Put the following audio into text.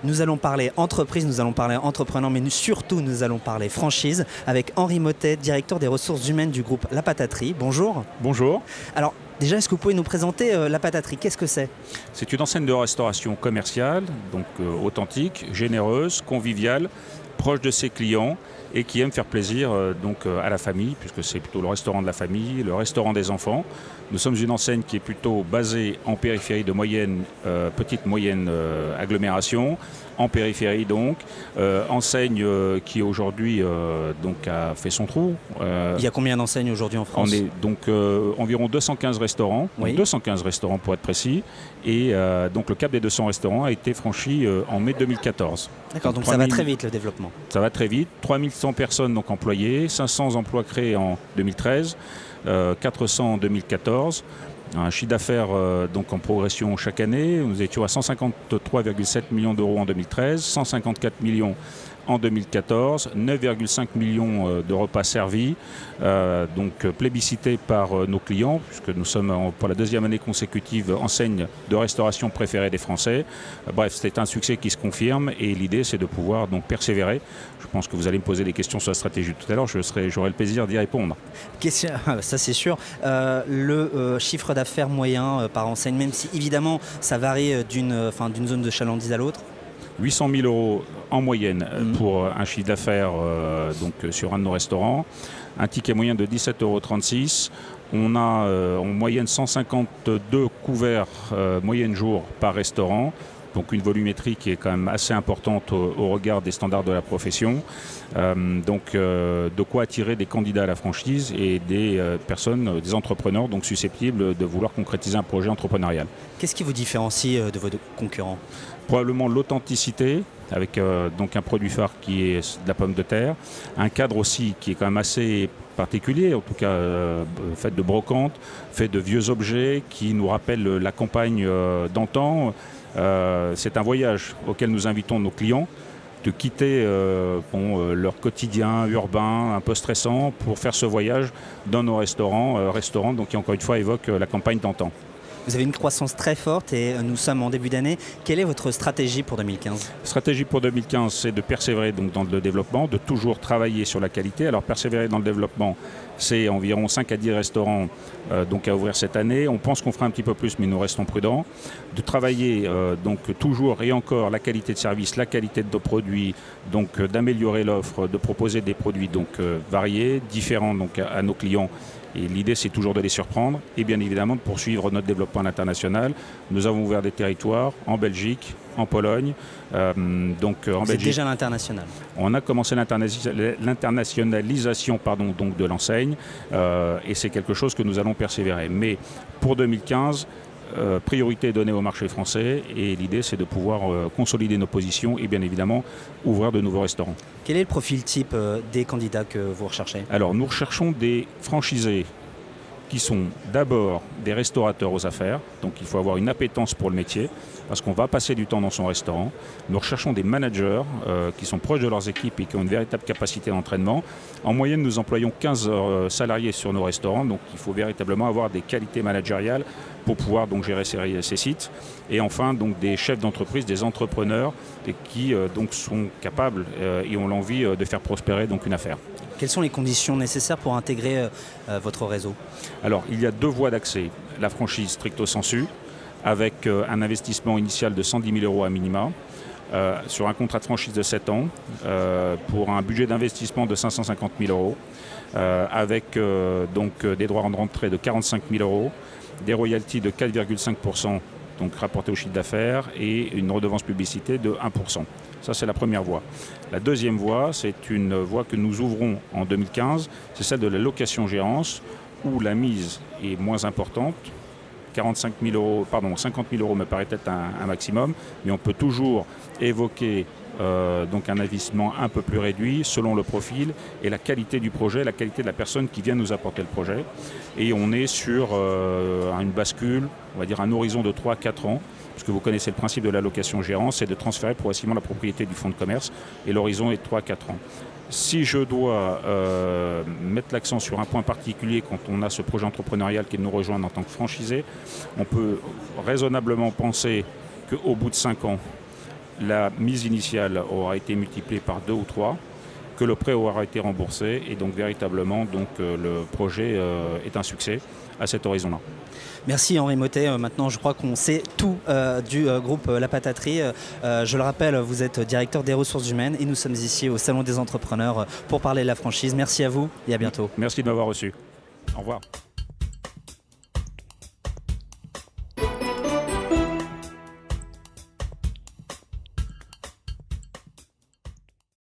Nous allons parler entreprise, nous allons parler entrepreneur, mais surtout nous allons parler franchise avec Henri Mottet, directeur des ressources humaines du groupe La Pataterie. Bonjour. Bonjour. Alors déjà, est-ce que vous pouvez nous présenter La Pataterie? Qu'est-ce que c'est? C'est une enseigne de restauration commerciale, donc authentique, généreuse, conviviale, proche de ses clients et qui aime faire plaisir à la famille, puisque c'est plutôt le restaurant de la famille, le restaurant des enfants. Nous sommes une enseigne qui est plutôt basée en périphérie de petite moyenne agglomération, en périphérie donc, enseigne qui aujourd'hui a fait son trou. Il y a combien d'enseignes aujourd'hui en France? On est donc environ 215 restaurants, oui. 215 restaurants pour être précis, et donc le cap des 200 restaurants a été franchi en mai 2014. D'accord, donc ça va très vite le développement. Ça va très vite, 3100 personnes donc employées, 500 emplois créés en 2013, 400 en 2014. Un chiffre d'affaires donc en progression chaque année. Nous étions à 153,7 millions d'euros en 2013, 154 millions en 2014, 9,5 millions de repas servis, donc plébiscités par nos clients, puisque nous sommes pour la deuxième année consécutive enseigne de restauration préférée des Français. Bref, c'est un succès qui se confirme et l'idée c'est de pouvoir donc persévérer. Je pense que vous allez me poser des questions sur la stratégie tout à l'heure, j'aurai le plaisir d'y répondre. Question, ça c'est sûr. Le chiffre d'affaires moyen par enseigne, même si évidemment ça varie d'une zone de chalandise à l'autre. 800 000 euros en moyenne pour un chiffre d'affaires sur un de nos restaurants. Un ticket moyen de 17,36 €. On a en moyenne 152 couverts moyenne jour par restaurant. Donc une volumétrie qui est quand même assez importante au regard des standards de la profession. De quoi attirer des candidats à la franchise et des personnes, des entrepreneurs donc susceptibles de vouloir concrétiser un projet entrepreneurial. Qu'est-ce qui vous différencie de vos concurrents? Probablement l'authenticité, avec donc un produit phare qui est de la pomme de terre, un cadre aussi qui est quand même assez particulier, en tout cas fait de brocante, fait de vieux objets qui nous rappellent la campagne d'antan. C'est un voyage auquel nous invitons nos clients de quitter leur quotidien urbain un peu stressant pour faire ce voyage dans nos restaurants donc, qui encore une fois évoquent la campagne d'antan. Vous avez une croissance très forte et nous sommes en début d'année. Quelle est votre stratégie pour 2015? Stratégie pour 2015, c'est de persévérer donc dans le développement, de toujours travailler sur la qualité. Alors persévérer dans le développement, c'est environ 5 à 10 restaurants à ouvrir cette année. On pense qu'on fera un petit peu plus, mais nous restons prudents. De travailler donc toujours et encore la qualité de service, la qualité de nos produits, donc d'améliorer l'offre, de proposer des produits donc variés, différents donc à nos clients. Et l'idée, c'est toujours de les surprendre et bien évidemment de poursuivre notre développement à l'international. Nous avons ouvert des territoires en Belgique, en Pologne. Vous êtes déjà à l'international. On a commencé l'internationalisation de l'enseigne et c'est quelque chose que nous allons persévérer. Mais pour 2015, priorité est donnée au marché français et l'idée c'est de pouvoir consolider nos positions et bien évidemment ouvrir de nouveaux restaurants. Quel est le profil type des candidats que vous recherchez? Alors nous recherchons des franchisés qui sont d'abord des restaurateurs aux affaires, donc il faut avoir une appétence pour le métier, parce qu'on va passer du temps dans son restaurant. Nous recherchons des managers qui sont proches de leurs équipes et qui ont une véritable capacité d'entraînement. En moyenne, nous employons 15 salariés sur nos restaurants, donc il faut véritablement avoir des qualités managériales pour pouvoir donc gérer ces sites. Et enfin, donc des chefs d'entreprise, des entrepreneurs et qui donc sont capables et ont l'envie de faire prospérer donc une affaire. Quelles sont les conditions nécessaires pour intégrer votre réseau? Alors, il y a deux voies d'accès. La franchise stricto sensu, avec un investissement initial de 110 000 € à minima, sur un contrat de franchise de 7 ans, pour un budget d'investissement de 550 000 €, avec des droits de rentrée de 45 000 €, des royalties de 4,5%, donc rapporté au chiffre d'affaires, et une redevance publicité de 1%. Ça, c'est la première voie. La deuxième voie, c'est une voie que nous ouvrons en 2015, c'est celle de la location-gérance, où la mise est moins importante. 50 000 € me paraît être un maximum, mais on peut toujours évoquer donc un investissement un peu plus réduit selon le profil et la qualité du projet, la qualité de la personne qui vient nous apporter le projet. Et on est sur une bascule, on va dire un horizon de 3 à 4 ans, puisque vous connaissez le principe de la location-gérance, c'est de transférer progressivement la propriété du fonds de commerce, et l'horizon est de 3 à 4 ans. Si je dois mettre l'accent sur un point particulier quand on a ce projet entrepreneurial qui nous rejoint en tant que franchisé, on peut raisonnablement penser qu'au bout de 5 ans, la mise initiale aura été multipliée par 2 ou 3, que le prêt aura été remboursé et donc véritablement le projet est un succès à cet horizon-là. Merci Henri Mottet. Maintenant, je crois qu'on sait tout du groupe La Pataterie. Je le rappelle, vous êtes directeur des ressources humaines et nous sommes ici au Salon des entrepreneurs pour parler de la franchise. Merci à vous et à bientôt. Merci de m'avoir reçu. Au revoir.